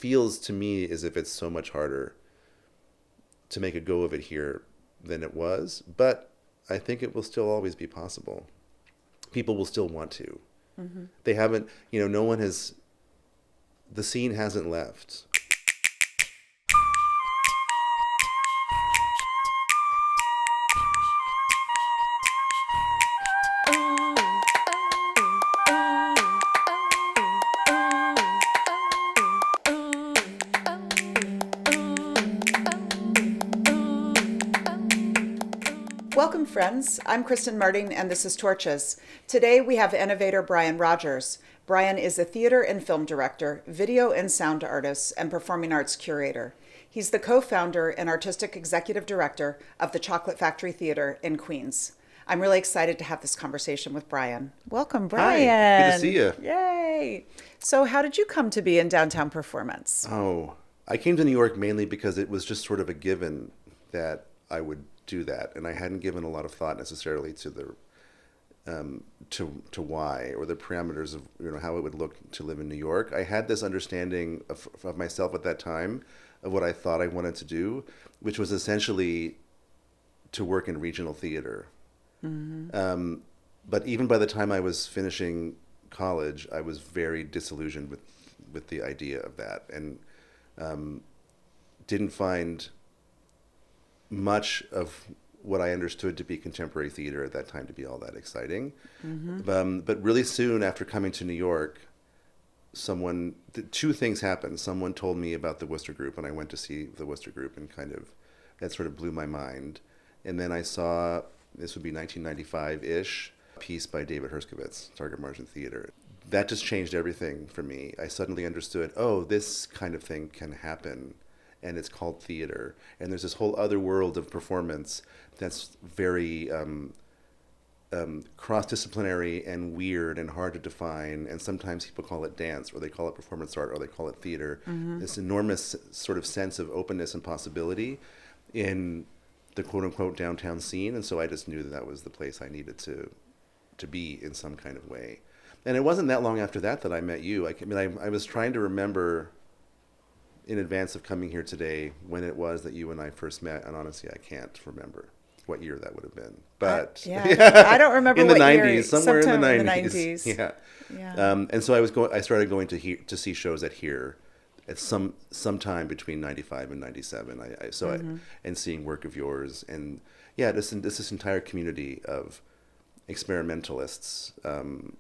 feels to me as if it's so much harder to make a go of it here than it was, but I think it will still always be possible. People will still want to. Mm-hmm. They haven't, no one has, the scene hasn't left. Welcome, friends. I'm Kristen Martin, and this is Torches. Today, we have innovator Brian Rogers. Brian is a theater and film director, video and sound artist, and performing arts curator. He's the co-founder and artistic executive director of the Chocolate Factory Theater in Queens. I'm really excited to have this conversation with Brian. Welcome, Brian. Hi, good to see you. Yay. So how did you come to be in downtown performance? Oh, I came to New York mainly because it was just sort of a given that I would do that, and I hadn't given a lot of thought necessarily to the to why or the parameters of how it would look to live in New York. I had this understanding of myself at that time of what I thought I wanted to do, which was essentially to work in regional theater. Mm-hmm. But even by the time I was finishing college, I was very disillusioned with the idea of that, and didn't find much of what I understood to be contemporary theater at that time to be all that exciting. Mm-hmm. But really soon after coming to New York, two things happened. Someone told me about the Worcester Group, and I went to see the Worcester Group, and that sort of blew my mind. And then I saw, this would be 1995-ish, a piece by David Herskovitz, Target Margin Theater. That just changed everything for me. I suddenly understood, this kind of thing can happen, and it's called theater. And there's this whole other world of performance that's very cross-disciplinary and weird and hard to define. And sometimes people call it dance, or they call it performance art, or they call it theater. Mm-hmm. This enormous sort of sense of openness and possibility in the quote-unquote downtown scene. And so I just knew that was the place I needed to be in some kind of way. And it wasn't that long after that I met you. I was trying to remember in advance of coming here today when it was that you and I first met, and honestly I can't remember what year that would have been, but I don't remember in the what 90s, year, somewhere in the 90s. Yeah. And so I started going to see shows at here at sometime between 95 and 97. And seeing work of yours, and this entire community of experimentalists. And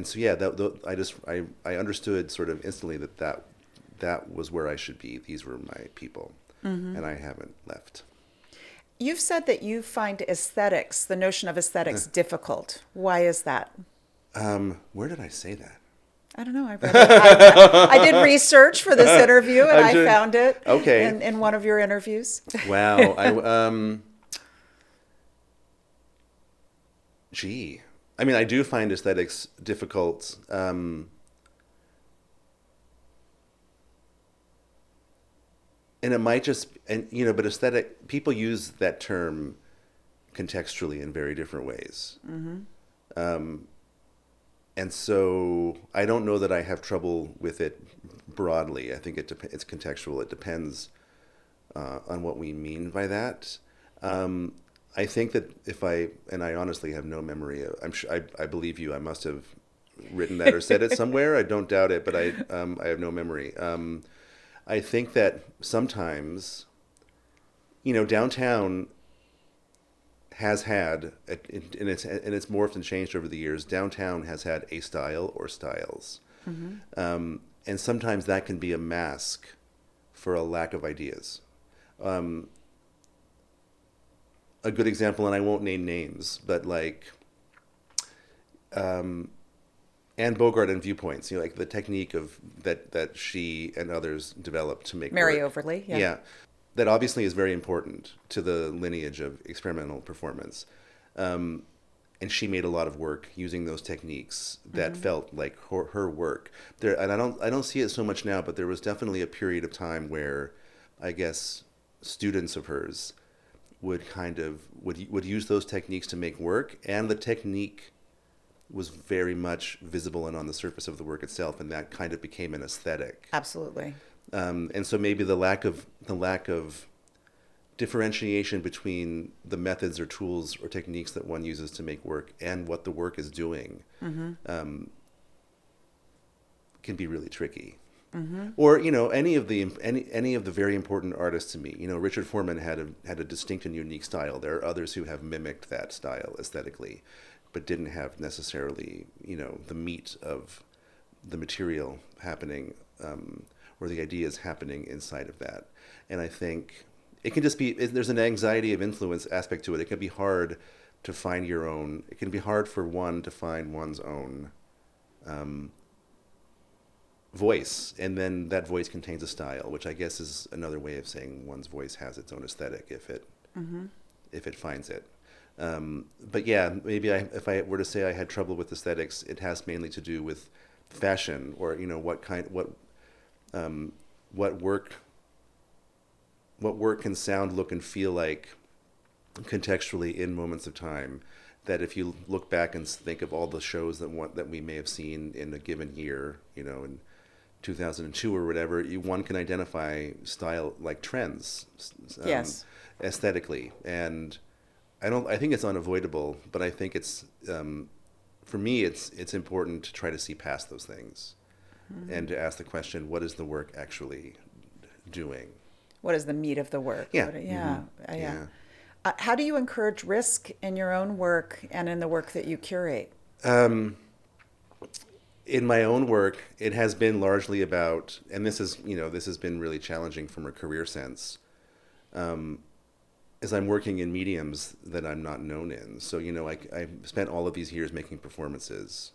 so I understood sort of instantly that was where I should be. These were my people, and I haven't left. You've said that you find aesthetics, the notion of aesthetics, difficult. Why is that? Where did I say that? I don't know. I read it. I did research for this interview, and I found it in one of your interviews. Wow. I do find aesthetics difficult. And it might but aesthetic, people use that term contextually in very different ways. Mm-hmm. And so I don't know that I have trouble with it broadly. I think it's contextual. It depends on what we mean by that. I think that and I honestly have no memory I believe you, I must have written that or said it somewhere. I don't doubt it, but I have no memory. I think that sometimes, downtown has had, and it's morphed and changed over the years, downtown has had a style or styles. Mm-hmm. And sometimes that can be a mask for a lack of ideas. A good example, and I won't name names, but Anne Bogart and Viewpoints, the technique of that she and others developed to make Mary work. Overly, yeah. That obviously is very important to the lineage of experimental performance. And she made a lot of work using those techniques that felt like her work. And I don't see it so much now, but there was definitely a period of time where I guess students of hers would use those techniques to make work, and the technique was very much visible and on the surface of the work itself, and that kind of became an aesthetic. Absolutely. And so maybe the lack of differentiation between the methods or tools or techniques that one uses to make work and what the work is doing can be really tricky. Or any of the very important artists to me. Richard Foreman had a distinct and unique style. There are others who have mimicked that style aesthetically, but didn't have necessarily the meat of the material happening or the ideas happening inside of that. And I think it can just be, there's an anxiety of influence aspect to it. It can be hard to find your own. It can be hard for one to find one's own voice, and then that voice contains a style, which I guess is another way of saying one's voice has its own aesthetic if it finds it. But yeah, maybe if I were to say I had trouble with aesthetics, it has mainly to do with fashion, or what work can sound, look, and feel like contextually in moments of time. That if you look back and think of all the shows that we may have seen in a given year, in 2002 or whatever, one can identify style like trends, Yes. aesthetically, and I think it's unavoidable, but I think it's for me it's important to try to see past those things and to ask the question, what is the work actually doing? What is the meat of the work? Yeah. Yeah. How do you encourage risk in your own work and in the work that you curate? In my own work, it has been largely about, and this has been really challenging from a career sense, as I'm working in mediums that I'm not known in. So, I spent all of these years making performances,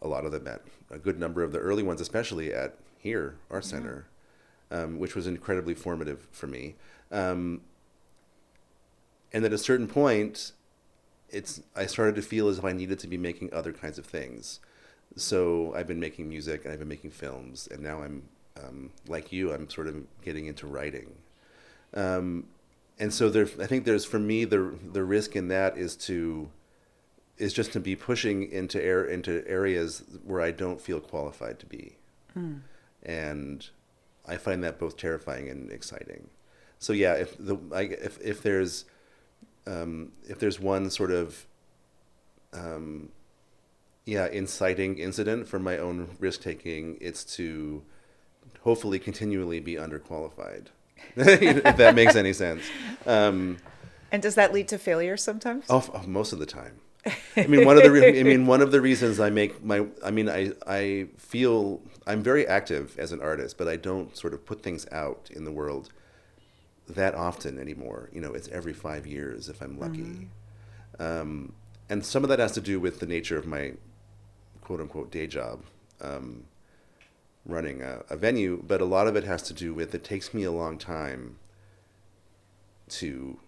a lot of them at a good number of the early ones, especially at here, Art Center, which was incredibly formative for me. And at a certain point, I started to feel as if I needed to be making other kinds of things. So I've been making music and I've been making films, and now I'm like you. I'm sort of getting into writing, and so I think there's, for me, the risk in that is just to be pushing into areas where I don't feel qualified to be, and I find that both terrifying and exciting. So yeah, if there's one sort of inciting incident for my own risk-taking, it's to hopefully continually be underqualified, if that makes any sense. And does that lead to failure sometimes? Oh, most of the time. One of the reasons I feel I'm very active as an artist, but I don't sort of put things out in the world that often anymore. It's every 5 years if I'm lucky. And some of that has to do with the nature of my quote-unquote day job, running a venue, but a lot of it has to do with, it takes me a long time to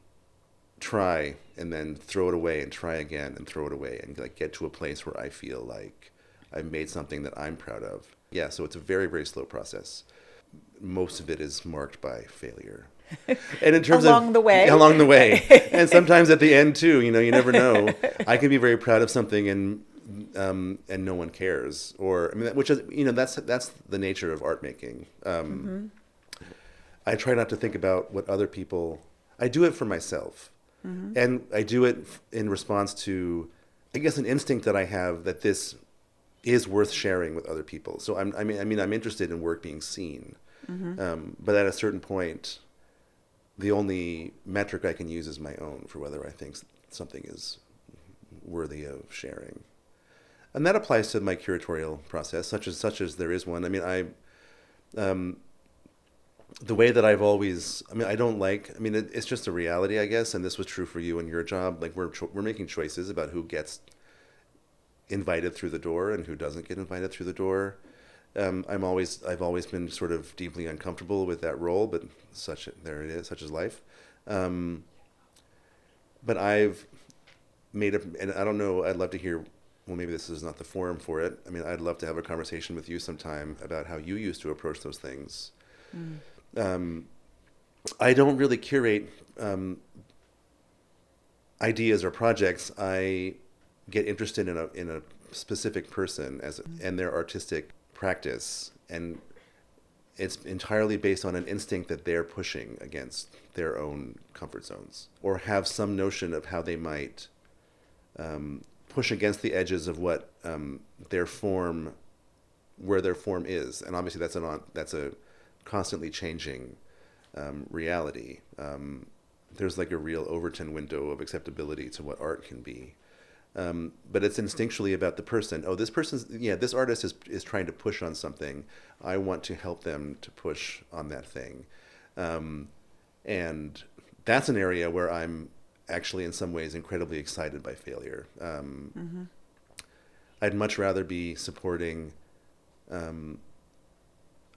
try and then throw it away and try again and throw it away and get to a place where I feel like I've made something that I'm proud of. Yeah, so it's a very, very slow process. Most of it is marked by failure. And in terms along the way, and sometimes at the end too. You never know. I can be very proud of something and no one cares, or which is that's the nature of art making. I try not to think about what other people. I do it for myself, and I do it in response to, I guess, an instinct that I have that this is worth sharing with other people. So I'm interested in work being seen, but at a certain point, the only metric I can use is my own for whether I think something is worthy of sharing. And that applies to my curatorial process, such as there is one. The way that I've always, it's just a reality, I guess, and this was true for you and your job. Like, we're making choices about who gets invited through the door and who doesn't get invited through the door. I've always been sort of deeply uncomfortable with that role, but there it is, such is life. But I've made and I don't know, I'd love to hear, well, maybe this is not the forum for it. I'd love to have a conversation with you sometime about how you used to approach those things. I don't really curate ideas or projects. I get interested in a specific person and their artistic practice, and it's entirely based on an instinct that they're pushing against their own comfort zones, or have some notion of how they might push against the edges of what where their form is. And obviously that's a constantly changing reality. There's like a real Overton window of acceptability to what art can be. But it's instinctually about the person. Oh, this artist is trying to push on something. I want to help them to push on that thing. And that's an area where I'm actually in some ways incredibly excited by failure. I'd much rather be supporting a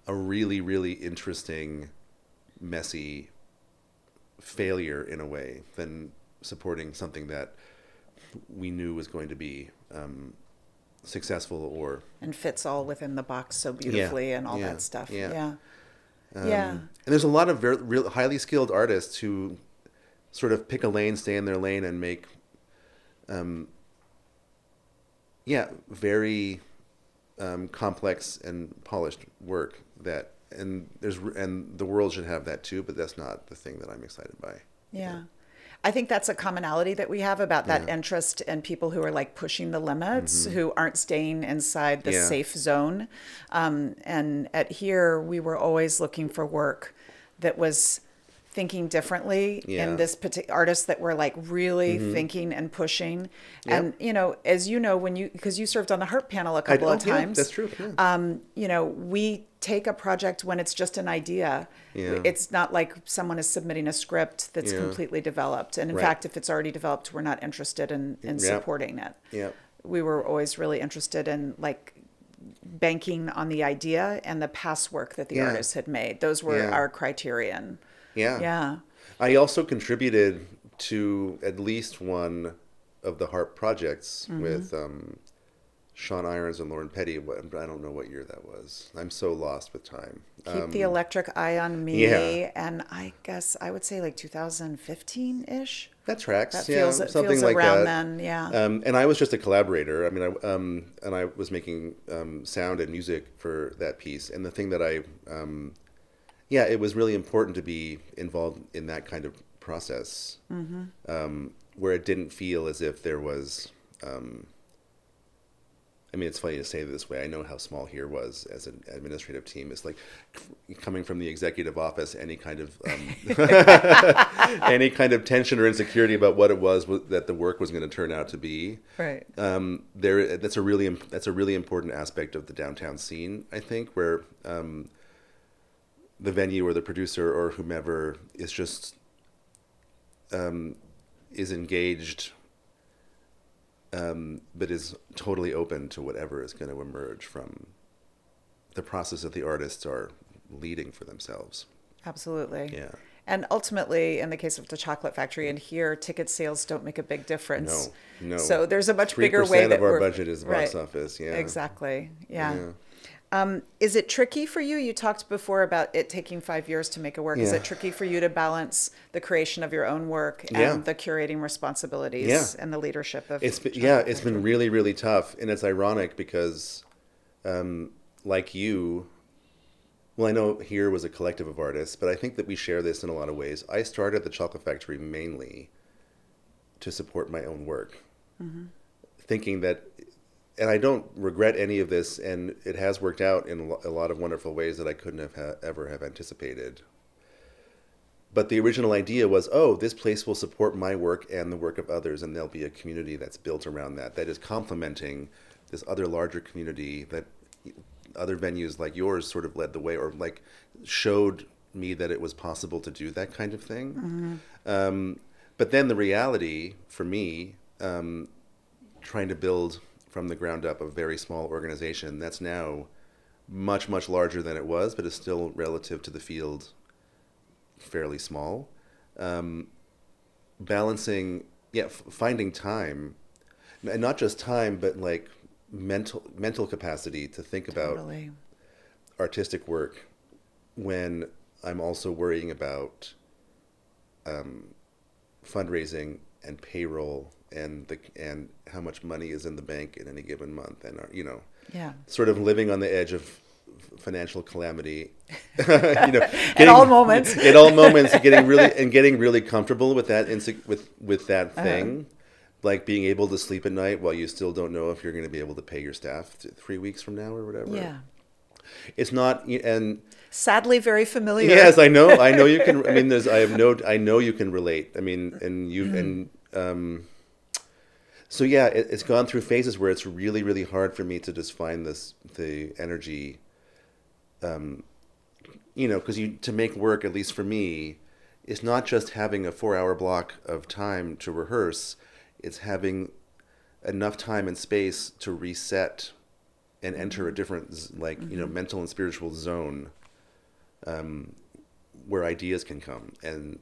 really, really interesting, messy failure in a way than supporting something that we knew was going to be successful and fits all within the box so beautifully and all that stuff. Yeah. And there's a lot of real highly skilled artists who sort of pick a lane, stay in their lane, and make very complex and polished work and the world should have that too, but that's not the thing that I'm excited by. Yeah. I think that's a commonality that we have about that interest in people who are like pushing the limits, who aren't staying inside the safe zone. And at here, we were always looking for work that was thinking differently in this particular artists that were like really thinking and pushing. And, as you know, because you served on the HARP panel a couple of times. That's true. Yeah. We take a project when it's just an idea. Yeah. It's not like someone is submitting a script that's completely developed. And in fact, if it's already developed, we're not interested in supporting it. Yeah. We were always really interested in like banking on the idea and the past work that the artist had made. Those were our criterion. Yeah. Yeah. I also contributed to at least one of the HARP projects with Shaun Iron Lauren Petty. I don't know what year that was. I'm so lost with time. Keep the Electric Eye on Me. Yeah. And I guess I would say like 2015-ish. That tracks. That feels, something feels like around that. then. Yeah. And I was just a collaborator. I mean, and I was making sound and music for that piece. And the thing that it was really important to be involved in that kind of process, where it didn't feel as if there was. I mean, it's funny to say it this way. I know how small here was as an administrative team. It's like coming from the executive office, any kind of tension or insecurity about what it was that the work was going to turn out to be. Right. That's a really important aspect of the downtown scene, I think, where the venue or the producer or whomever is just is engaged. But is totally open to whatever is going to emerge from the process that the artists are leading for themselves. Absolutely. Yeah. And ultimately, in the case of the Chocolate Factory and here, ticket sales don't make a big difference. No. So there's a much bigger way that 3% of our budget is box office. Yeah. Exactly. Yeah. Is it tricky for you? You talked before about it taking 5 years to make a work. Is it tricky for you to balance the creation of your own work and the curating responsibilities and the leadership of it's been really, really tough. And it's ironic because like you, well, I know here was a collective of artists, but I think that we share this in a lot of ways. I started the Chocolate Factory mainly to support my own work, thinking that. And I don't regret any of this, and it has worked out in a lot of wonderful ways that I couldn't have ever have anticipated. But the original idea was, this place will support my work and the work of others, and there'll be a community that's built around that is complementing this other larger community that other venues like yours sort of led the way, or like showed me that it was possible to do that kind of thing. But then the reality for me, trying to build from the ground up a very small organization that's now much, much larger than it was, but is still relative to the field fairly small. Balancing, finding time, and not just time, but like mental capacity to think about artistic work when I'm also worrying about fundraising and payroll and how much money is in the bank in any given month, and Yeah. sort of living on the edge of financial calamity, At all moments. at all moments, getting really comfortable with that with that thing, like being able to sleep at night while you still don't know if you're going to be able to pay your staff 3 weeks from now or whatever. Yeah. It's not, and Sadly, very familiar. yes, I know you can. I mean, I know you can relate. I mean, and you so yeah, it's gone through phases where it's really, really hard for me to just find the energy. Because to make work, at least for me, is not just having a 4-hour block of time to rehearse. It's having enough time and space to reset and enter a different, mental and spiritual zone where ideas can come. And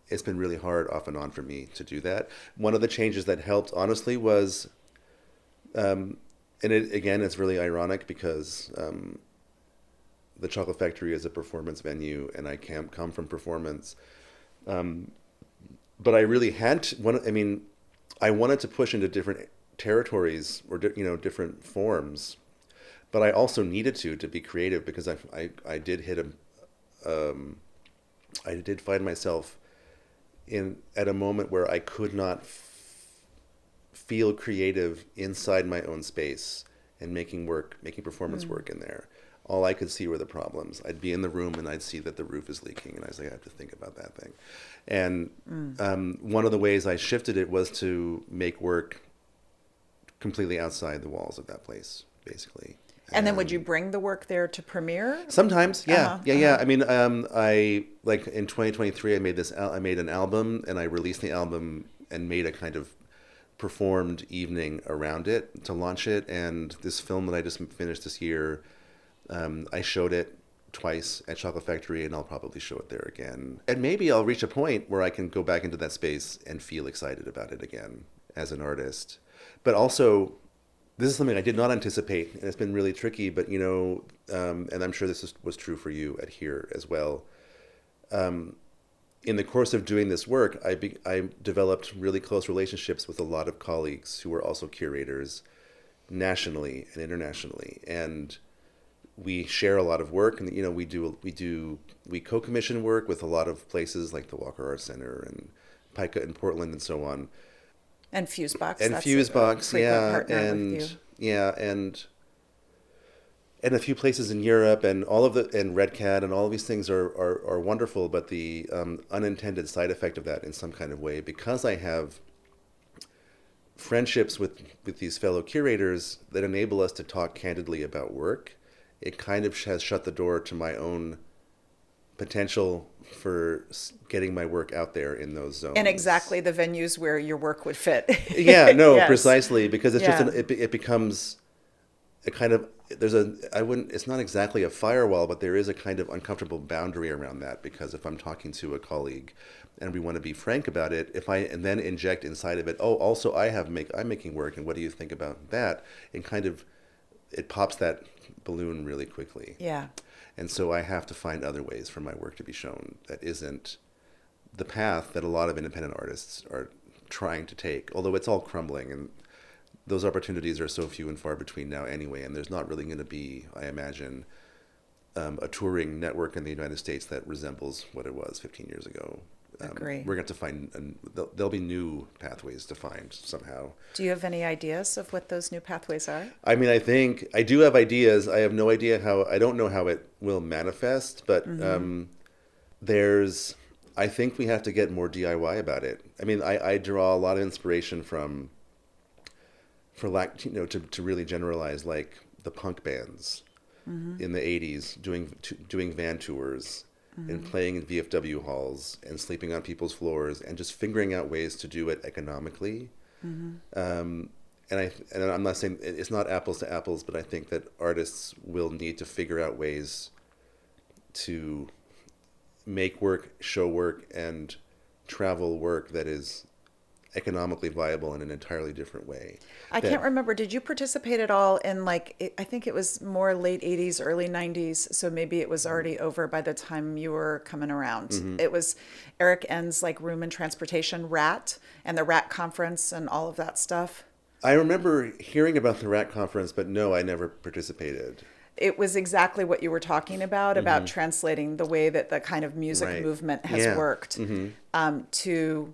it's been really hard off and on for me to do that. One of the changes that helped, honestly, was, and it's really ironic because the Chocolate Factory is a performance venue, and I can't come from performance. But I really had to, I wanted to push into different territories or different forms, but I also needed to be creative because I did hit I did find myself at a moment where I could not feel creative inside my own space and making performance work in there. All I could see were the problems. I'd be in the room and I'd see that the roof is leaking, and I was like, I have to think about that thing. And one of the ways I shifted it was to make work completely outside the walls of that place, basically. And then would you bring the work there to premiere? Sometimes, yeah. I mean, I like in 2023, I made an album, and I released the album and made a kind of performed evening around it to launch it. And this film that I just finished this year, I showed it twice at Chocolate Factory, and I'll probably show it there again. And maybe I'll reach a point where I can go back into that space and feel excited about it again as an artist. But also, this is something I did not anticipate, and it's been really tricky, but, and I'm sure this was true for you at here as well. In the course of doing this work, I developed really close relationships with a lot of colleagues who were also curators nationally and internationally. And we share a lot of work, and we co-commission work with a lot of places like the Walker Arts Center and PICA in Portland and so on. And Fusebox. And Fusebox, and a few places in Europe, and and Red Cat, and all of these things are wonderful. But the unintended side effect of that, in some kind of way, because I have friendships with these fellow curators that enable us to talk candidly about work, it kind of has shut the door to my own potential for getting my work out there in those zones. And exactly the venues where your work would fit. Yeah, no, Yes. Precisely, because it's just it becomes a kind of, it's not exactly a firewall, but there is a kind of uncomfortable boundary around that, because if I'm talking to a colleague and we want to be frank about it, and then inject inside of it, also I'm making work, and what do you think about that? And kind of, it pops that balloon really quickly. Yeah. And so I have to find other ways for my work to be shown that isn't the path that a lot of independent artists are trying to take, although it's all crumbling, and those opportunities are so few and far between now anyway, and there's not really going to be, I imagine, a touring network in the United States that resembles what it was 15 years ago. Agree. We're going to find, there'll be new pathways to find somehow. Do you have any ideas of what those new pathways are? I mean, I think I do have ideas. I have no idea I don't know how it will manifest, but I think we have to get more DIY about it. I mean, I draw a lot of inspiration to really generalize, like the punk bands in the 80s doing van tours and playing in VFW halls and sleeping on people's floors and just figuring out ways to do it economically. And I'm not saying it's not apples to apples, but I think that artists will need to figure out ways to make work, show work, and travel work that is economically viable in an entirely different way. I can't remember. Did you participate at all in I think it was more late 80s, early 90s. So maybe it was already over by the time you were coming around. It was Eric N's Room and Transportation RAT and the RAT conference and all of that stuff. I remember hearing about the RAT conference, but no, I never participated. It was exactly what you were talking about translating the way that the kind of music movement has worked to.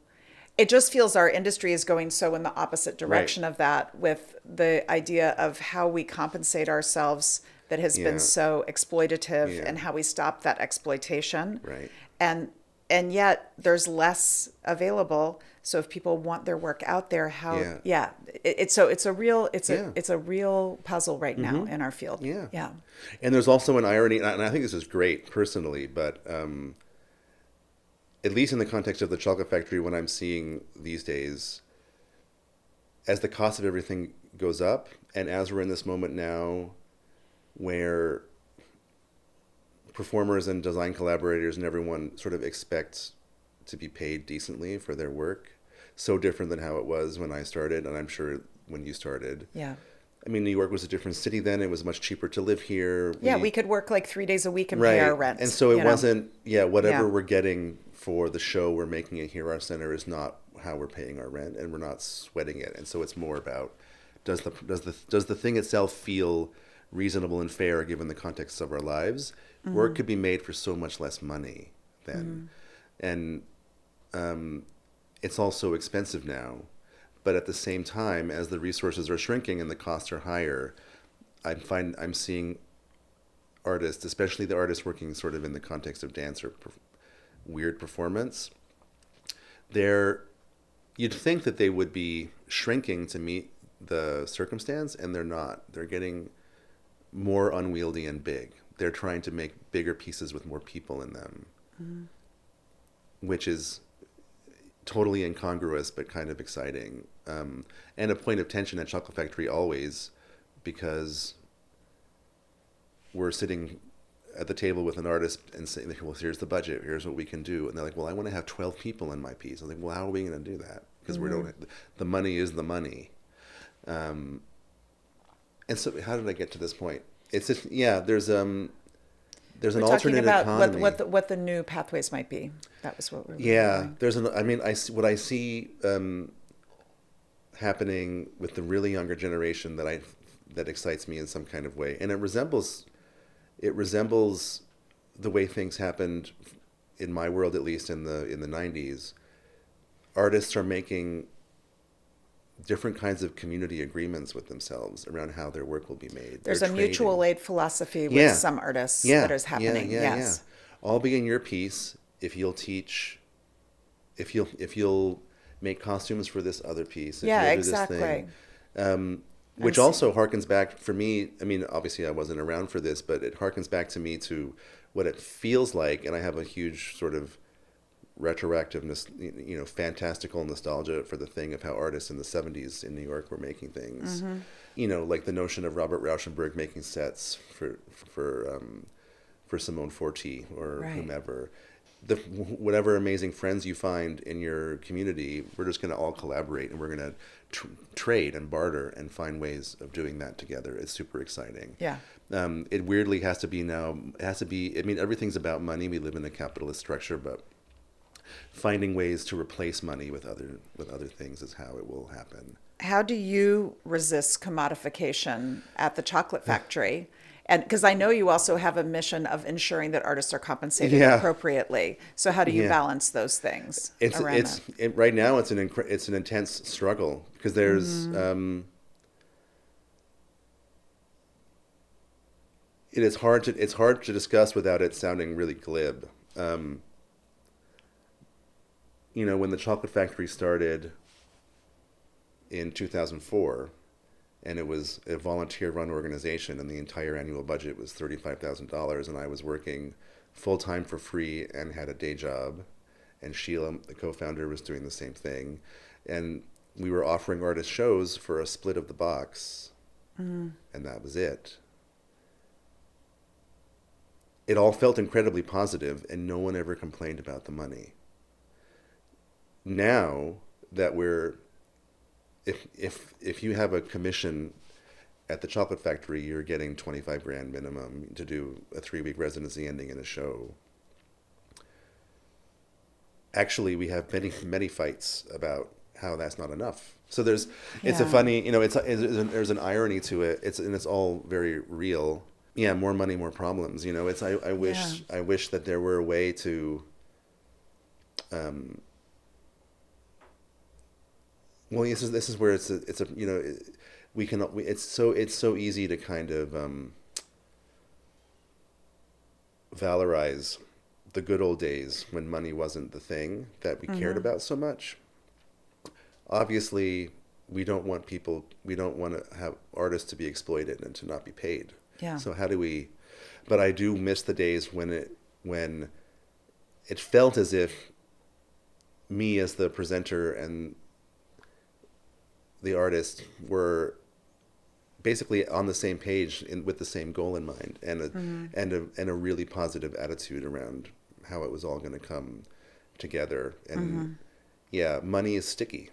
It just feels our industry is going so in the opposite direction of that, with the idea of how we compensate ourselves that has been so exploitative and how we stop that exploitation. Right. And yet there's less available. So if people want their work out there, it's a real puzzle right now in our field. Yeah. And there's also an irony, and I think this is great personally, but at least in the context of the chocolate factory, when I'm seeing these days, as the cost of everything goes up, and as we're in this moment now where performers and design collaborators and everyone sort of expects to be paid decently for their work, so different than how it was when I started, and I'm sure when you started. Yeah. I mean, New York was a different city then. It was much cheaper to live here. We could work 3 days a week and pay our rent. And so it wasn't, whatever we're getting for the show we're making it here, our center, is not how we're paying our rent, and we're not sweating it. And so it's more about, does the thing itself feel reasonable and fair given the context of our lives? Work could be made for so much less money then. And it's also expensive now. But at the same time, as the resources are shrinking and the costs are higher, I'm seeing artists, especially the artists working sort of in the context of dance or weird performance, you'd think that they would be shrinking to meet the circumstance, and they're not. They're getting more unwieldy and big. They're trying to make bigger pieces with more people in them, which is totally incongruous but kind of exciting, and a point of tension at Chocolate Factory always, because we're sitting at the table with an artist and saying, well, here's the budget, here's what we can do, and they're like, well, I want to have 12 people in my piece. I'm like, well, how are we going to do that? Because the money is the money. And so how did I get to this point? It's just, there's an alternate economy. What the new pathways might be. That was what we were doing. What I see happening with the really younger generation that excites me in some kind of way, and it resembles the way things happened in my world, at least in the 90s. Artists are making different kinds of community agreements with themselves around how their work will be made. There's a mutual aid philosophy with some artists that is happening. Yes. I'll be in your piece if you'll teach, if you'll make costumes for this other piece. If you'll do exactly. This thing. Which also harkens back for me. I mean, obviously I wasn't around for this, but it harkens back to me to what it feels like, and I have a huge sort of retroactive, fantastical nostalgia for the thing of how artists in the 70s in New York were making things. Like the notion of Robert Rauschenberg making sets for Simone Forti or whomever. Whatever amazing friends you find in your community, we're just going to all collaborate, and we're going to trade and barter and find ways of doing that together. It's super exciting. Yeah. It weirdly has to be now. It has to be. I mean, everything's about money. We live in a capitalist structure, but finding ways to replace money with other things is how it will happen. How do you resist commodification at the Chocolate Factory? And because I know you also have a mission of ensuring that artists are compensated appropriately. So how do you balance those things? Right now it's an intense struggle, because there's it's hard to discuss without it sounding really glib. When the Chocolate Factory started in 2004, and it was a volunteer-run organization, and the entire annual budget was $35,000, and I was working full-time for free and had a day job, and Sheila, the co-founder, was doing the same thing, and we were offering artist shows for a split of the box, and that was it. It all felt incredibly positive, and no one ever complained about the money. Now, that if you have a commission at the chocolate factory, you're getting 25 grand minimum to do a 3-week residency ending in a show. Actually, we have many fights about how that's not enough. So it's a funny, there's an irony to it. It's all very real. Yeah, more money, more problems. I wish that there were a way to, well, this is where it's so easy to kind of valorize the good old days when money wasn't the thing that we cared about so much. Obviously, we don't want to have artists to be exploited and to not be paid. Yeah. So but I do miss the days when it felt as if me as the presenter and the artist were basically on the same page with the same goal in mind and a really positive attitude around how it was all going to come together. And yeah, money is sticky.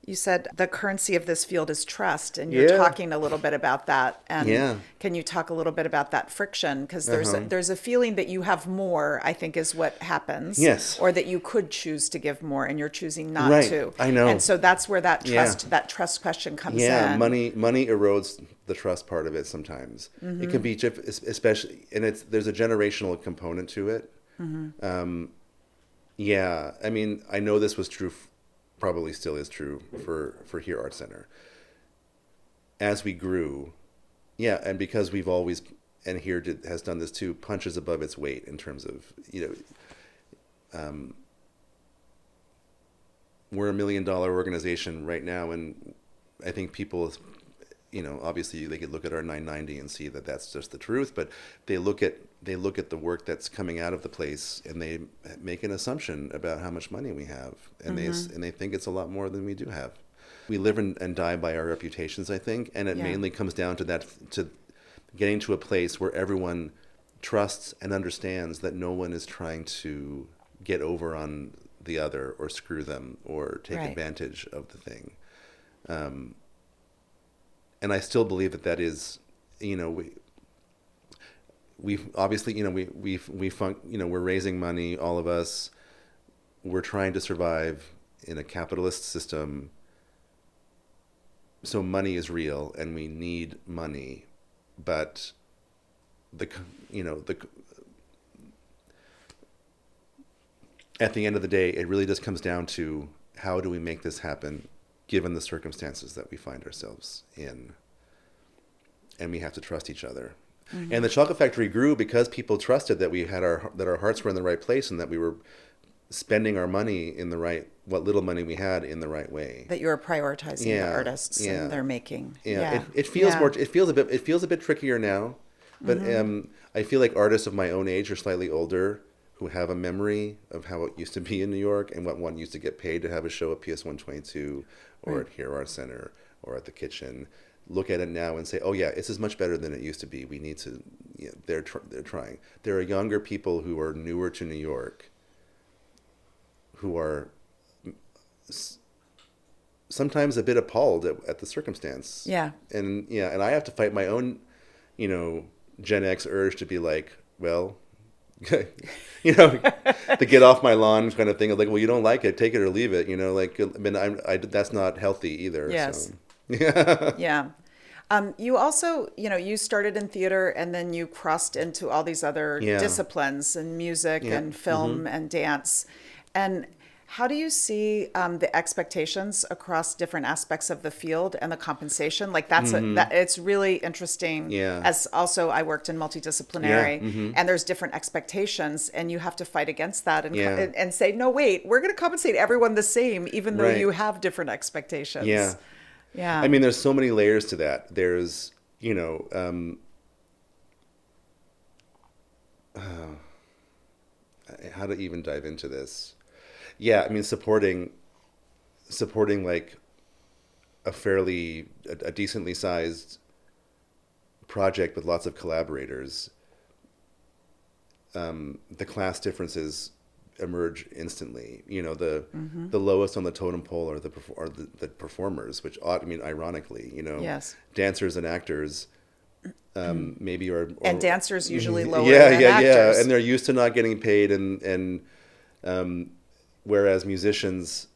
You said the currency of this field is trust, and you're talking a little bit about that. And can you talk a little bit about that friction? Because there's a feeling that you have more, I think, is what happens. Yes. Or that you could choose to give more, and you're choosing not to. I know. And so that's where that trust question comes in. Yeah, money erodes the trust part of it sometimes. It can be, especially, and there's a generational component to it. Yeah, I mean, I know this was true. Probably still is true for here Art Center. As we grew, and because we've always, and here has done this too, punches above its weight in terms of, we're $1 million organization right now, and I think people, obviously they could look at our 990 and see that that's just the truth, but they look at the work that's coming out of the place and they make an assumption about how much money we have, and they think it's a lot more than we do have. We live and die by our reputations, I think, and it mainly comes down to that, to getting to a place where everyone trusts and understands that no one is trying to get over on the other or screw them or take advantage of the thing. And I still believe that is, we've obviously, we're raising money, all of us. We're trying to survive in a capitalist system. So money is real, and we need money, but at the end of the day, it really just comes down to how do we make this happen, given the circumstances that we find ourselves in, and we have to trust each other. And the chocolate factory grew because people trusted that that our hearts were in the right place, and that we were spending our money what little money we had in the right way. That you were prioritizing the artists and their making. It feels more. It feels a bit trickier now, but I feel like artists of my own age or slightly older who have a memory of how it used to be in New York and what one used to get paid to have a show at PS 122 or at Here Art Center or at the Kitchen, look at it now and say, oh yeah, this is much better than it used to be. We need to, they're trying. There are younger people who are newer to New York who are sometimes a bit appalled at the circumstance. Yeah. And I have to fight my own, Gen X urge to be like, well, to get off my lawn kind of thing. Of like, well, you don't like it, take it or leave it. That's not healthy either. Yes. So. Yeah. You also, you started in theater and then you crossed into all these other disciplines and music and film and dance. And how do you see the expectations across different aspects of the field and the compensation? Like it's really interesting. Yeah. As also I worked in multidisciplinary and there's different expectations and you have to fight against that and say, no, wait, we're going to compensate everyone the same, even though you have different expectations. Yeah. Yeah. I mean, there's so many layers to that. There's, how to even dive into this. Yeah, I mean, supporting like a decently sized project with lots of collaborators. The class differences emerge instantly. The lowest on the totem pole are the performers, which ironically, Yes. dancers and actors maybe are And dancers usually lower yeah, than yeah, actors. and they're used to not getting paid, and whereas musicians,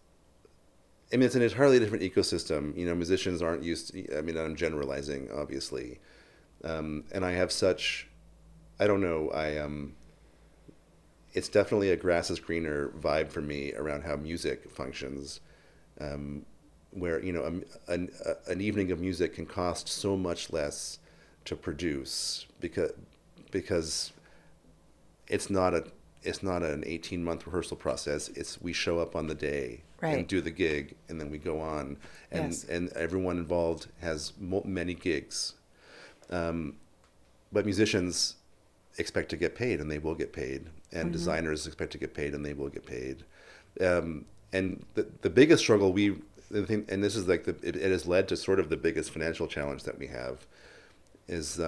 it's an entirely different ecosystem. Musicians aren't used to, I'm generalizing, obviously. And I have such, I don't know, it's definitely a grass is greener vibe for me around how music functions, where, an evening of music can cost so much less to produce because it's not an 18-month rehearsal process. We show up on the day Right. and do the gig, and then we go on, and Yes. and everyone involved has many gigs, but musicians expect to get paid, and they will get paid, and designers expect to get paid, and they will get paid, and the biggest struggle and this is like it has led to sort of the biggest financial challenge that we have, is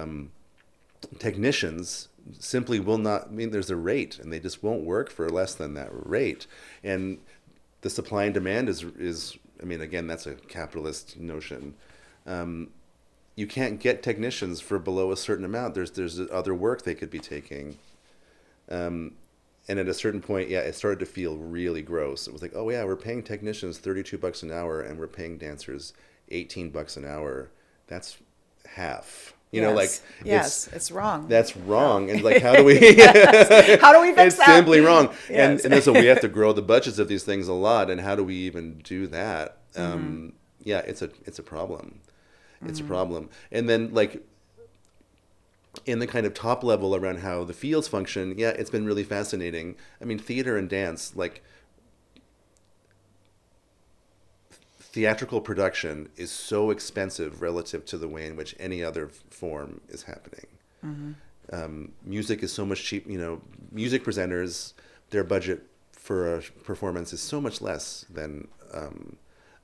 technicians simply will not, there's a rate, and they just won't work for less than that rate. And the supply and demand is again, that's a capitalist notion. You can't get technicians for below a certain amount. There's other work they could be taking. And at a certain point, it started to feel really gross. It was like, oh yeah, we're paying technicians $32 an hour, and we're paying dancers $18 an hour. That's half. It's wrong. That's wrong. And like, how do we? How do we fix that? It's simply wrong. Yes. And so we have to grow the budgets of these things a lot. And how do we even do that? It's a problem. It's a problem. And then like in the kind of top level around how the fields function, it's been really fascinating. Theater and dance, like theatrical production is so expensive relative to the way in which any other form is happening. Music is so much cheap. Music presenters, their budget for a performance is so much less than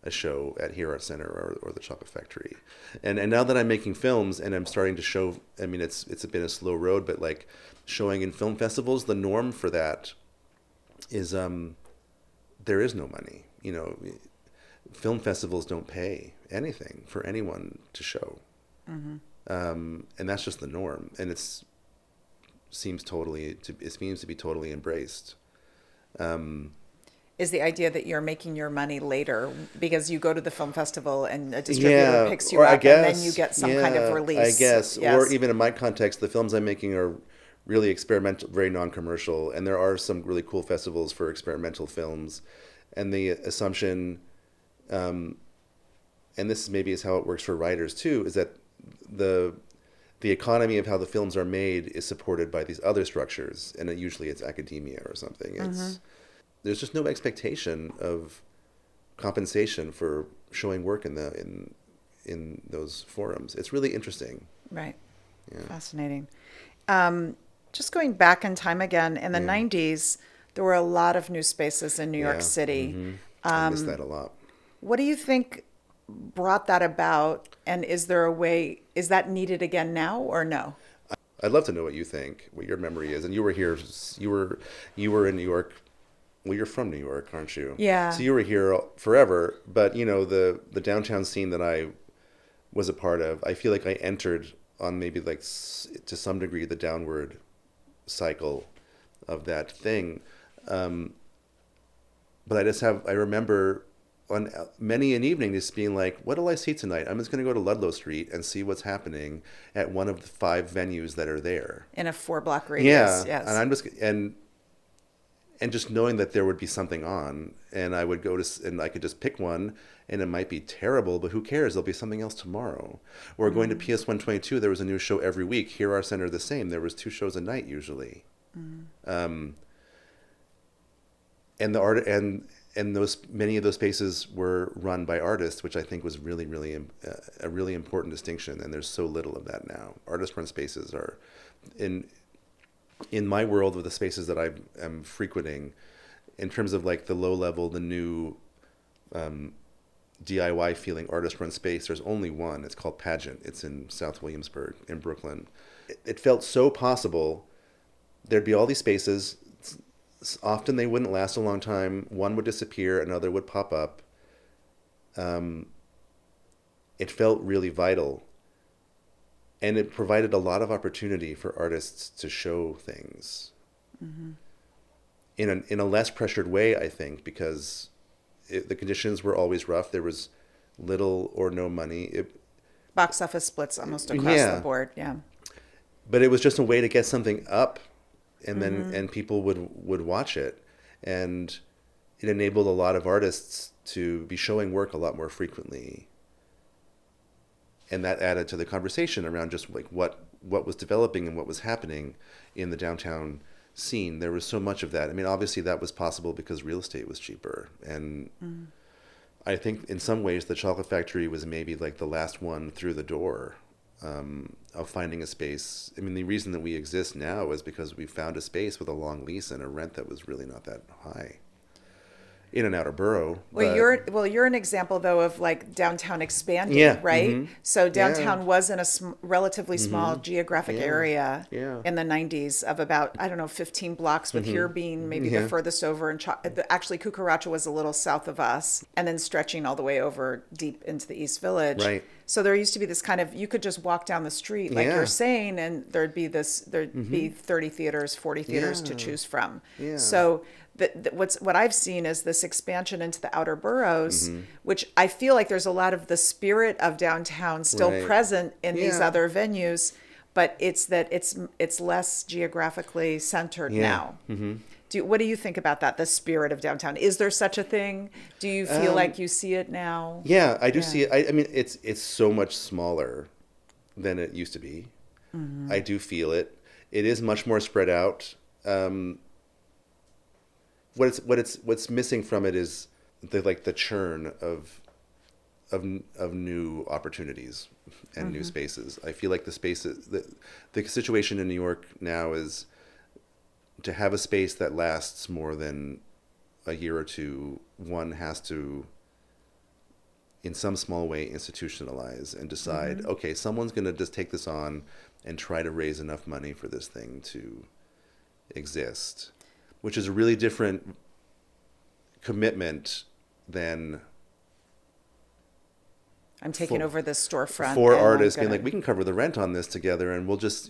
a show at Here Art Center or the Chocolate Factory. And now that I'm making films and I'm starting to show, it's been a slow road, but like showing in film festivals, the norm for that is there is no money. Film festivals don't pay anything for anyone to show. And that's just the norm. And it seems to be totally embraced. Is the idea that you're making your money later because you go to the film festival and a distributor picks you up and then you get some kind of release. I guess. Yes. Or even in my context, the films I'm making are really experimental, very non-commercial. And there are some really cool festivals for experimental films. And the assumption, and this maybe is how it works for writers too, is that the economy of how the films are made is supported by these other structures. And usually it's academia or something. There's just no expectation of compensation for showing work in those forums. It's really interesting. Right. Yeah. Fascinating. Just going back in time again, in the 90s, there were a lot of new spaces in New York City. I miss that a lot. What do you think brought that about? And is that needed again now or no? I'd love to know what you think, what your memory is. And you were here, you were in New York. Well, you're from New York, aren't you? Yeah. So you were here forever, but the downtown scene that I was a part of, I feel like I entered on maybe like to some degree the downward cycle of that thing. But I remember on many an evening just being like, what do I see tonight? I'm just going to go to Ludlow Street and see what's happening at one of the 5 venues that are there. In a 4-block radius, yes. And just knowing that there would be something on, and I would go to, and I could just pick one, and it might be terrible, but who cares? There'll be something else tomorrow. Or going to PS 122, there was a new show every week. Here Art Center, the same. There was 2 shows a night usually. And the art and many of those spaces were run by artists, which I think was really, really a really important distinction. And there's so little of that now. Artist-run spaces are in my world of the spaces that I am frequenting, in terms of like the low level, the new DIY feeling artist-run space, there's only one. It's called Pageant. It's in South Williamsburg in Brooklyn. It felt so possible. There'd be all these spaces. often they wouldn't last a long time. One would disappear, another would pop up. It felt really vital. And it provided a lot of opportunity for artists to show things in a less pressured way, I think, because the conditions were always rough. There was little or no money. Box office splits almost across the board. Yeah. But it was just a way to get something up, and then and people would watch it, and it enabled a lot of artists to be showing work a lot more frequently. And that added to the conversation around just like what was developing and what was happening in the downtown scene. There was so much of that. I mean, obviously that was possible because real estate was cheaper. And I think in some ways the Chocolate Factory was maybe like the last one through the door of finding a space. I mean, the reason that we exist now is because we found a space with a long lease and a rent that was really not that high. In an outer borough. You're an example though of like downtown expanding, right? So downtown was in a relatively small geographic area in the 90s of about 15 blocks, with here being maybe the furthest over, and actually Cucaracha was a little south of us, and then stretching all the way over deep into the East Village. Right. So there used to be this kind of, you could just walk down the street like you're saying, and there'd be 30 theaters, 40 theaters to choose from. Yeah. So what I've seen is this expansion into the outer boroughs, which I feel like there's a lot of the spirit of downtown still present in these other venues, but it's less geographically centered now. What do you think about that? The spirit of downtown. Is there such a thing? Do you feel like you see it now? Yeah, I do see it. I mean, it's so much smaller than it used to be. I do feel it. It is much more spread out. What's missing from it is the churn of new opportunities and new spaces. I feel like the situation in New York now is to have a space that lasts more than a year or two. One has to, in some small way, institutionalize and decide, okay, someone's going to just take this on and try to raise enough money for this thing to exist, which is a really different commitment than I'm taking over this storefront for artists being like, we can cover the rent on this together, and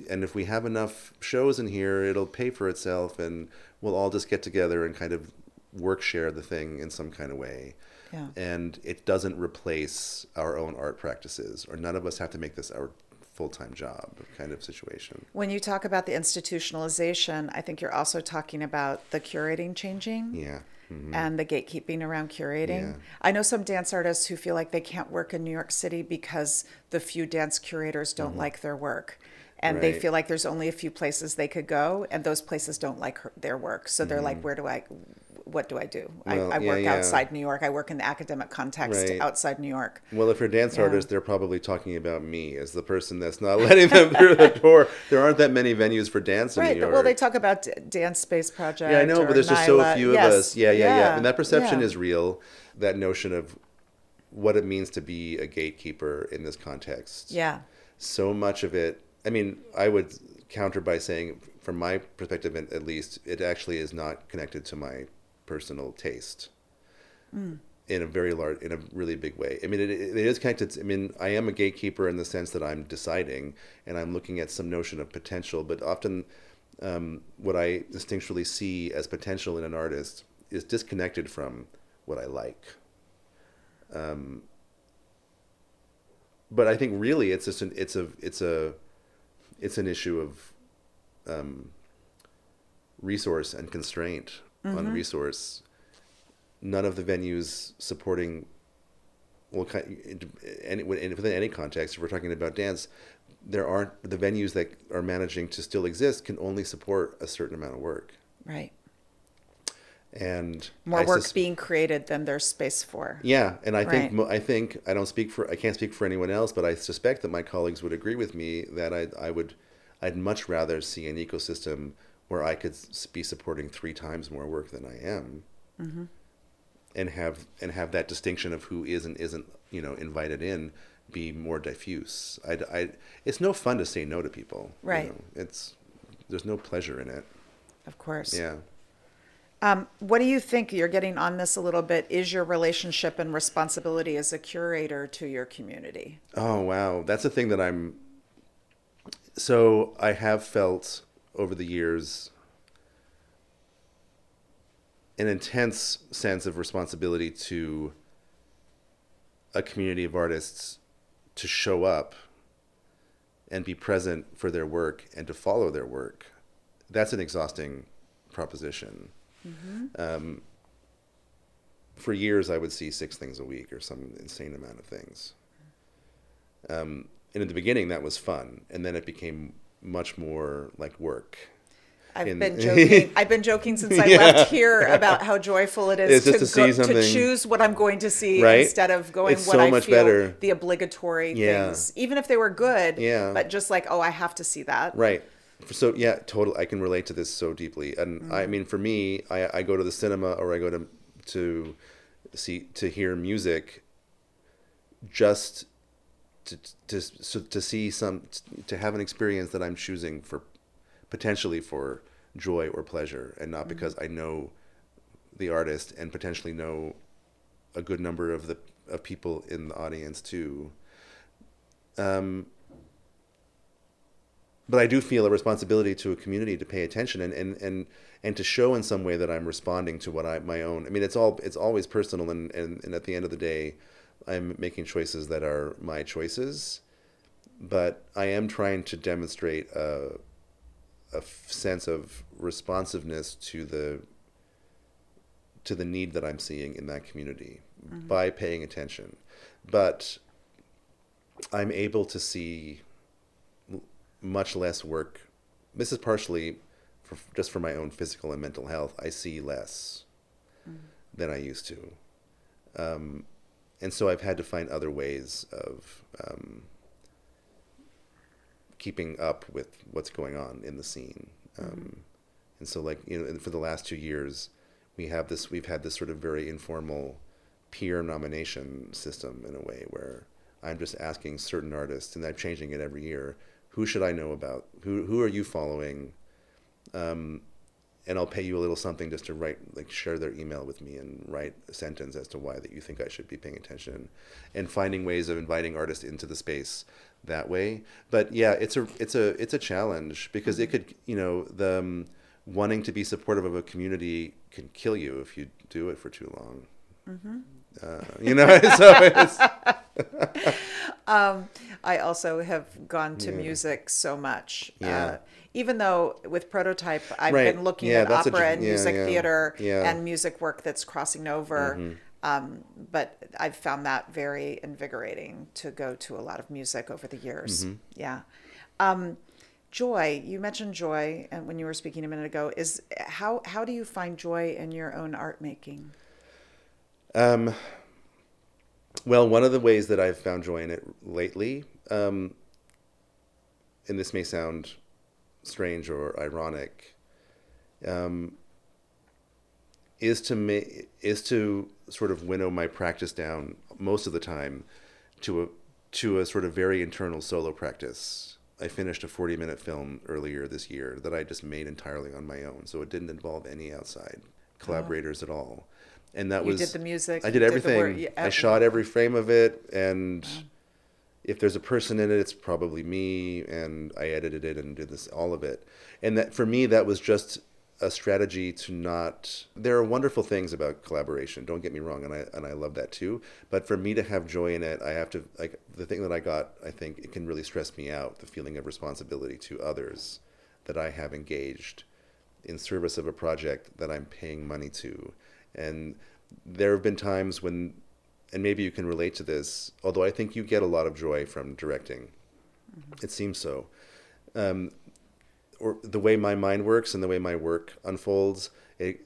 and if we have enough shows in here, it'll pay for itself, and we'll all just get together and kind of work share the thing in some kind of way. Yeah. And it doesn't replace our own art practices, or none of us have to make this our full-time job kind of situation. When you talk about the institutionalization, I think you're also talking about the curating changing. Yeah. And the gatekeeping around curating. Yeah. I know some dance artists who feel like they can't work in New York City because the few dance curators don't like their work. And they feel like there's only a few places they could go, and those places don't like their work. So they're like, what do I do? Well, I work outside New York. I work in the academic context outside New York. Well, if you're a dance artist, they're probably talking about me as the person that's not letting them through the door. There aren't that many venues for dance in New York. Well, they talk about Dance Space Project. Yeah, I know, but there's just so few of us. Yeah. And that perception is real. That notion of what it means to be a gatekeeper in this context. Yeah. So much of it, I mean, I would counter by saying, from my perspective at least, it actually is not connected to my personal taste in a really big way. I mean, it is connected. I mean, I am a gatekeeper in the sense that I'm deciding and I'm looking at some notion of potential, but often what I instinctually see as potential in an artist is disconnected from what I like. But I think really it's just it's an issue of resource and constraint on resource. None of the venues supporting, within any context, if we're talking about dance, the venues that are managing to still exist can only support a certain amount of work. Right. And more work being created than there's space for. Yeah, and I think I can't speak for anyone else, but I suspect that my colleagues would agree with me that I'd much rather see an ecosystem where I could be supporting 3 times more work than I am, and have that distinction of who is and isn't invited in be more diffuse. It's no fun to say no to people. Right. There's no pleasure in it. Of course. Yeah. What do you think, you're getting on this a little bit, is your relationship and responsibility as a curator to your community? Oh, wow. That's a thing that so I have felt over the years an intense sense of responsibility to a community of artists to show up and be present for their work and to follow their work. That's an exhausting proposition. For years, I would see 6 things a week or some insane amount of things. And in the beginning, that was fun. And then it became much more like work. I've been joking since I left here about how joyful it is to choose what I'm going to see, right? Instead of going it's what so I much feel better. The obligatory things, even if they were good, but just like, oh, I have to see that. Right. So yeah, totally. I can relate to this so deeply. And I mean, for me, I go to the cinema or I go to hear music just to see to have an experience that I'm choosing potentially for joy or pleasure, and not because I know the artist and potentially know a good number of people in the audience too. But I do feel a responsibility to a community to pay attention and to show in some way that I'm responding to my own. I mean, it's always personal, and at the end of the day, I'm making choices that are my choices, but I am trying to demonstrate a sense of responsiveness to the need that I'm seeing in that community by paying attention. But I'm able to see much less work. This is partially just for my own physical and mental health. I see less than I used to. And so I've had to find other ways of keeping up with what's going on in the scene. And so, like, for the last 2 years, we've had this sort of very informal peer nomination system in a way where I'm just asking certain artists, and I'm changing it every year, who should I know about? Who are you following? And I'll pay you a little something just to share their email with me and write a sentence as to why that you think I should be paying attention, and finding ways of inviting artists into the space that way. But yeah, it's a challenge, because it could, the wanting to be supportive of a community can kill you if you do it for too long. So it's. I also have gone to music so much. Even though with Prototype, I've been looking at opera and music theater and music work that's crossing over. But I've found that very invigorating to go to a lot of music over the years. Joy, you mentioned joy, and when you were speaking a minute ago, is how do you find joy in your own art making? Well, one of the ways that I've found joy in it lately, and this may sound strange or ironic, is to sort of winnow my practice down most of the time to a sort of very internal solo practice. I finished a 40-minute film earlier this year that I just made entirely on my own, so it didn't involve any outside collaborators at all. And that was, you did the music. I did everything. I shot every frame of it, and if there's a person in it, it's probably me, and I edited it and did all of it. And that, for me, that was just a strategy to not. There are wonderful things about collaboration. Don't get me wrong, and I love that too. But for me to have joy in it, I have to, like, the thing that I got. I think it can really stress me out. The feeling of responsibility to others that I have engaged in service of a project that I'm paying money to. And there have been times when, and maybe you can relate to this, although I think you get a lot of joy from directing. It seems so. Or the way my mind works and the way my work unfolds, I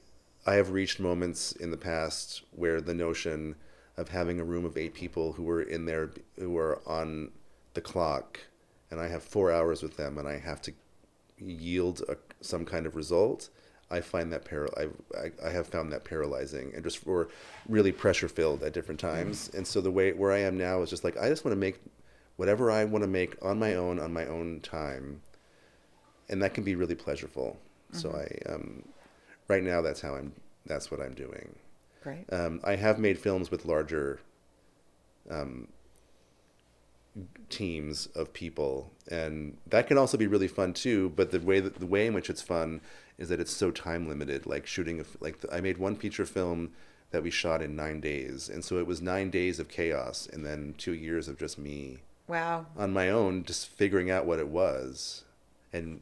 have reached moments in the past where the notion of having a room of 8 people who are on the clock, and I have 4 hours with them, and I have to yield some kind of result. I find that I have found that paralyzing, and just really pressure filled at different times. And so where I am now is just like, I just want to make whatever I want to make on my own time, and that can be really pleasurable. So right now that's how I'm that's what I'm doing. Great. I have made films with larger teams of people, and that can also be really fun too. But the way in which it's fun is that it's so time limited. Like I made one feature film that we shot in 9 days, and so it was 9 days of chaos, and then 2 years of just me. Wow. On my own, just figuring out what it was, and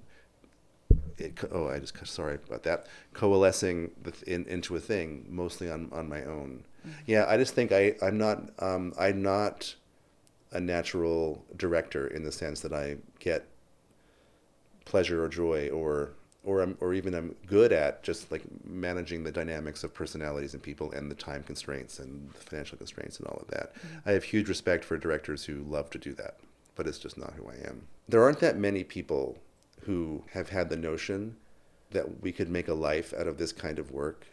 sorry about that. Coalescing into a thing, mostly on my own. Mm-hmm. Yeah, I just think I'm not a natural director in the sense that I get pleasure or joy or even I'm good at just like managing the dynamics of personalities and people and the time constraints and the financial constraints and all of that. Mm-hmm. I have huge respect for directors who love to do that, but it's just not who I am. There aren't that many people who have had the notion that we could make a life out of this kind of work,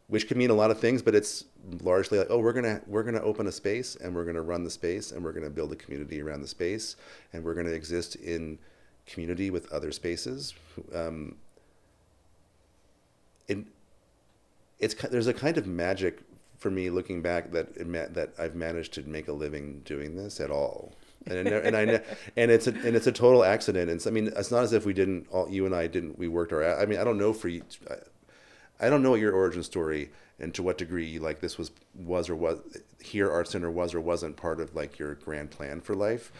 which could mean a lot of things, but it's largely like, oh, we're gonna open a space and we're gonna run the space and we're gonna build a community around the space and we're gonna exist in community with other spaces. There's a kind of magic for me looking back that I've managed to make a living doing this at all. And it's a total accident. And it's not as if you and I didn't, we worked our, I don't know I don't know your origin story and to what degree like this was here Art Center was or wasn't part of like your grand plan for life.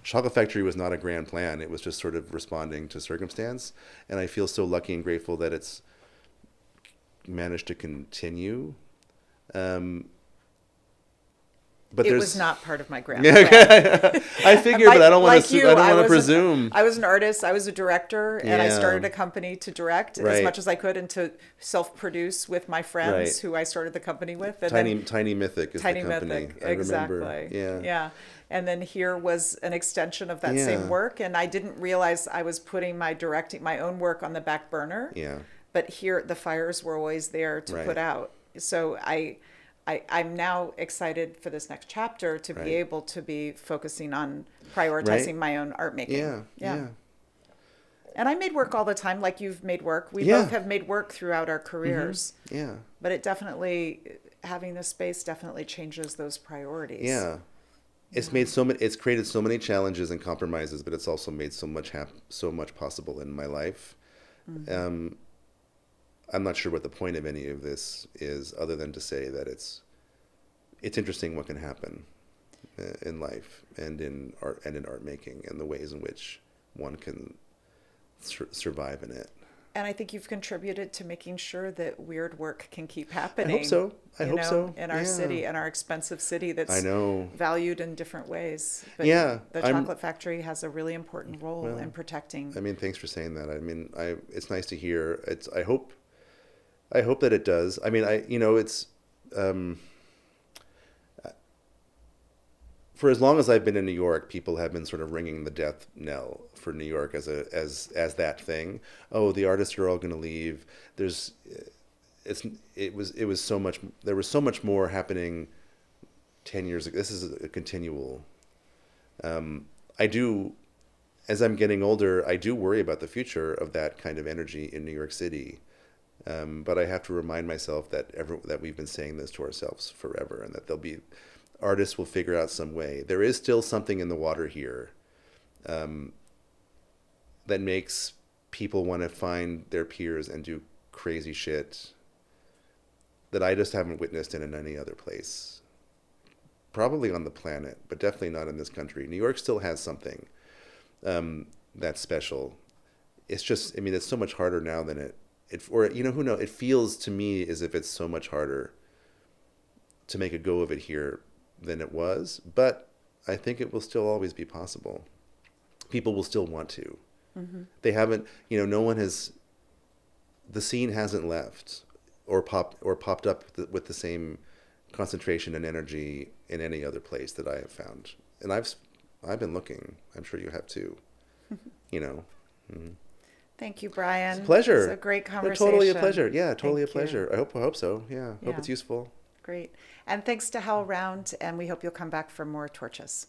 Chocolate Factory was not a grand plan. It was just sort of responding to circumstance. And I feel so lucky and grateful that it's managed to continue. But it was not part of my grand plan. I figure, but I don't want to. I don't want to presume. I was an artist. I was a director, and I started a company to direct as much as I could and to self-produce with my friends who I started the company with. And Tiny Mythic is the company. Mythic, I exactly. Remember. Yeah. And then here was an extension of that same work, and I didn't realize I was putting my own work on the back burner. Yeah. But here, the fires were always there to put out. So I'm now excited for this next chapter to be able to be focusing on prioritizing my own art making. Yeah. And I made work all the time, like you've made work. We both have made work throughout our careers. Mm-hmm. Yeah. But it definitely, having this space definitely changes those priorities. Yeah. It's created so many challenges and compromises, but it's also made so much possible in my life. Mm-hmm. I'm not sure what the point of any of this is, other than to say that it's interesting what can happen in life and in art making and the ways in which one can survive in it. And I think you've contributed to making sure that weird work can keep happening. I hope so. In our city, in our expensive city that's valued in different ways. But the Chocolate Factory has a really important role in protecting. Thanks for saying that. It's nice to hear. I hope that it does. It's for as long as I've been in New York, people have been sort of ringing the death knell for New York as that thing. Oh, the artists are all going to leave. There was so much more happening 10 years ago. This is a continual. As I'm getting older, I do worry about the future of that kind of energy in New York City. But I have to remind myself that we've been saying this to ourselves forever, and that artists will figure out some way. There is still something in the water here that makes people want to find their peers and do crazy shit that I just haven't witnessed in any other place. Probably on the planet, but definitely not in this country. New York still has something that's special. It's just, it's so much harder now than who knows? It feels to me as if it's so much harder to make a go of it here than it was, but I think it will still always be possible. People will still want to. Mm-hmm. They haven't, no one has, the scene hasn't left or popped up with the same concentration and energy in any other place that I have found. And I've been looking. I'm sure you have too. Mm-hmm. Thank you, Brian. It's a pleasure. It's a great conversation. Totally a pleasure. Yeah, totally a pleasure. I hope so. Yeah. Hope it's useful. Great. And thanks to Hal Round, and we hope you'll come back for more Torches.